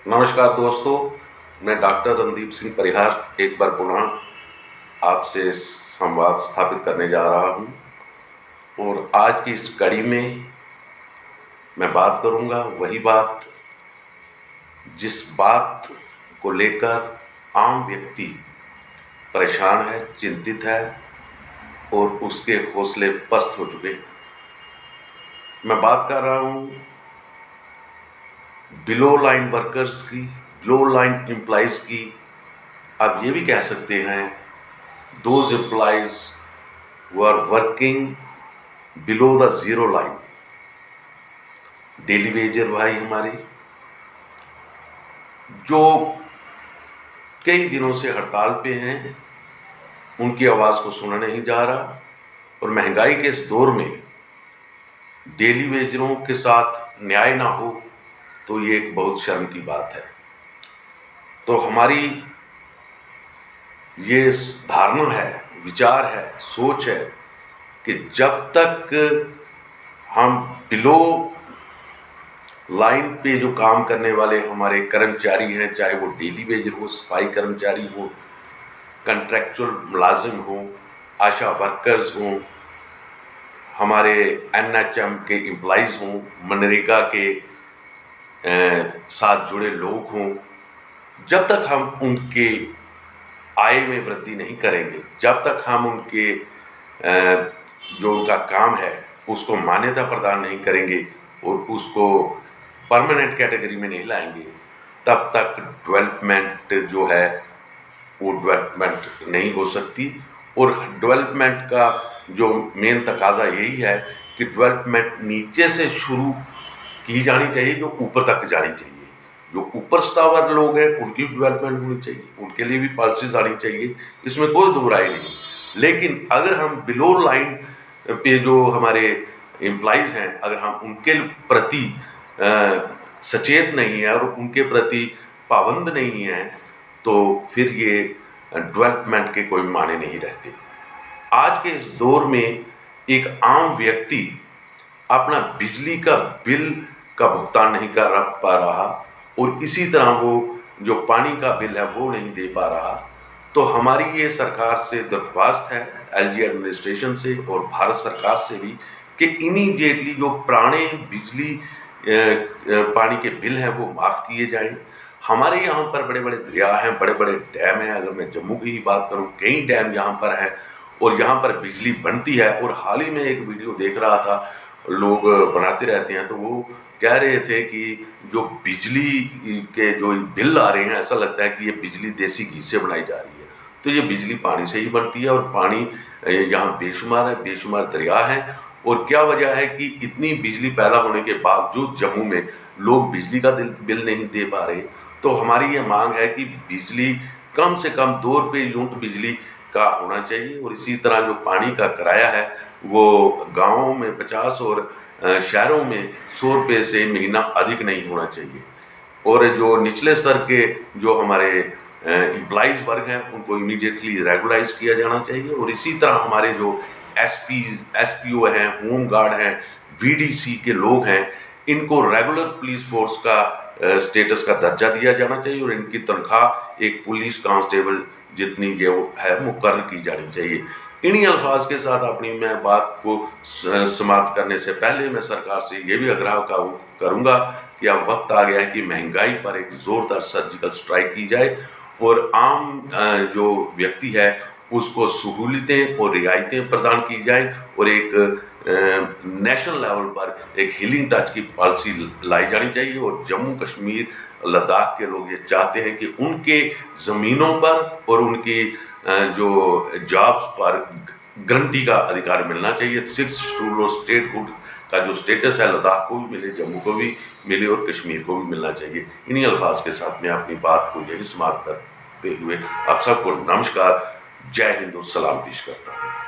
नमस्कार दोस्तों, मैं डॉक्टर रणदीप सिंह परिहार एक बार पुनः आपसे संवाद स्थापित करने जा रहा हूं और आज की इस कड़ी में मैं बात करूंगा वही बात जिस बात को लेकर आम व्यक्ति परेशान है, चिंतित है और उसके हौसले पस्त हो चुके हैं। मैं बात कर रहा हूं बिलो लाइन वर्कर्स की, बिलो लाइन एम्प्लॉइज की। आप ये भी कह सकते हैं those employees who are working below the zero line, daily Vaser भाई हमारे जो कई दिनों से हड़ताल पे हैं, उनकी आवाज़ को सुना नहीं जा रहा और महंगाई के इस दौर में डेली वेजरों के साथ न्याय ना हो तो ये एक बहुत शर्म की बात है। तो हमारी ये धारणा है, विचार है, सोच है कि जब तक हम बिलो लाइन पे जो काम करने वाले हमारे कर्मचारी हैं, चाहे वो डेली वेजर हो, सफाई कर्मचारी हो, कॉन्ट्रैक्चुअल मुलाजिम हो, आशा वर्कर्स हों, हमारे एनएचएम के एम्प्लॉइज़ हों, मनरेगा के साथ जुड़े लोग हों, जब तक हम उनके आय में वृद्धि नहीं करेंगे, जब तक हम उनके जो उनका काम है उसको मान्यता प्रदान नहीं करेंगे और उसको परमानेंट कैटेगरी में नहीं लाएंगे, तब तक डेवलपमेंट जो है वो डेवलपमेंट नहीं हो सकती। और डेवलपमेंट का जो मेन तकाजा यही है कि डेवलपमेंट नीचे से शुरू की जानी चाहिए, जो ऊपर तक जानी चाहिए। जो ऊपर स्तर लोग हैं उनकी डेवलपमेंट होनी चाहिए, उनके लिए भी पॉलिसीज आनी चाहिए, इसमें कोई दो राय नहीं। लेकिन अगर हम बिलो लाइन पे जो हमारे एम्प्लॉइज़ हैं, अगर हम उनके प्रति सचेत नहीं है और उनके प्रति पाबंद नहीं है, तो फिर ये डेवलपमेंट के कोई माने नहीं रहते। आज के इस दौर में एक आम व्यक्ति अपना बिजली का बिल का भुगतान नहीं कर पा रहा और इसी तरह वो जो पानी का बिल है वो नहीं दे पा रहा। तो हमारी ये सरकार से दरख्वास्त है, एलजी एडमिनिस्ट्रेशन से और भारत सरकार से भी, कि इमीडिएटली जो पुराने बिजली पानी के बिल हैं वो माफ़ किए जाएं। हमारे यहाँ पर बड़े बड़े दरिया हैं, बड़े बड़े डैम हैं। अगर मैं जम्मू की ही बात करूँ, कई डैम यहाँ पर हैं और यहाँ पर बिजली बनती है। और हाल ही में एक वीडियो देख रहा था, लोग बनाते रहते हैं, तो वो कह रहे थे कि जो बिजली के जो बिल आ रहे हैं, ऐसा लगता है कि ये बिजली देसी घी से बनाई जा रही है। तो ये बिजली पानी से ही बनती है और पानी यहाँ बेशुमार है, बेशुमार दरिया है। और क्या वजह है कि इतनी बिजली पैदा होने के बावजूद जम्मू में लोग बिजली का बिल नहीं दे पा रहे। तो हमारी ये मांग है कि बिजली कम से कम 2 रुपये यूनिट बिजली का होना चाहिए। और इसी तरह जो पानी का किराया है वो गाँव में 50 और शहरों में 100 रुपये से महीना अधिक नहीं होना चाहिए। और जो निचले स्तर के जो हमारे एम्प्लॉइज़ वर्ग हैं उनको इमीडिएटली रेगुलाइज किया जाना चाहिए। और इसी तरह हमारे जो एसपीओ हैं, होम गार्ड हैं, वीडीसी के लोग हैं, इनको रेगुलर पुलिस फोर्स का स्टेटस का दर्जा दिया जाना चाहिए और इनकी तनख्वाह एक पुलिस कांस्टेबल जितनी जो है मुकर्रर की जानी चाहिए। इन्हीं अल्फाज के साथ अपनी मैं बात को समाप्त करने से पहले मैं सरकार से ये भी आग्रह करूँगा कि अब वक्त आ गया है कि महंगाई पर एक ज़ोरदार सर्जिकल स्ट्राइक की जाए और आम जो व्यक्ति है उसको सहूलियतें और रियायतें प्रदान की जाए और एक नेशनल लेवल पर एक हीलिंग टच की पॉलिसी लाई जानी चाहिए। और जम्मू कश्मीर, लद्दाख के लोग ये चाहते हैं कि उनके ज़मीनों पर और उनकी जो जॉब्स पर गारंटी का अधिकार मिलना चाहिए। 6 शेड्यूल स्टेटहुड का जो स्टेटस है लद्दाख को भी मिले, जम्मू को भी मिले और कश्मीर को भी मिलना चाहिए। इन्हीं अल्फाज के साथ मैं अपनी बात को यही समाप्त करते हुए आप सबको नमस्कार, जय हिंद और सलाम पेश करता हूँ।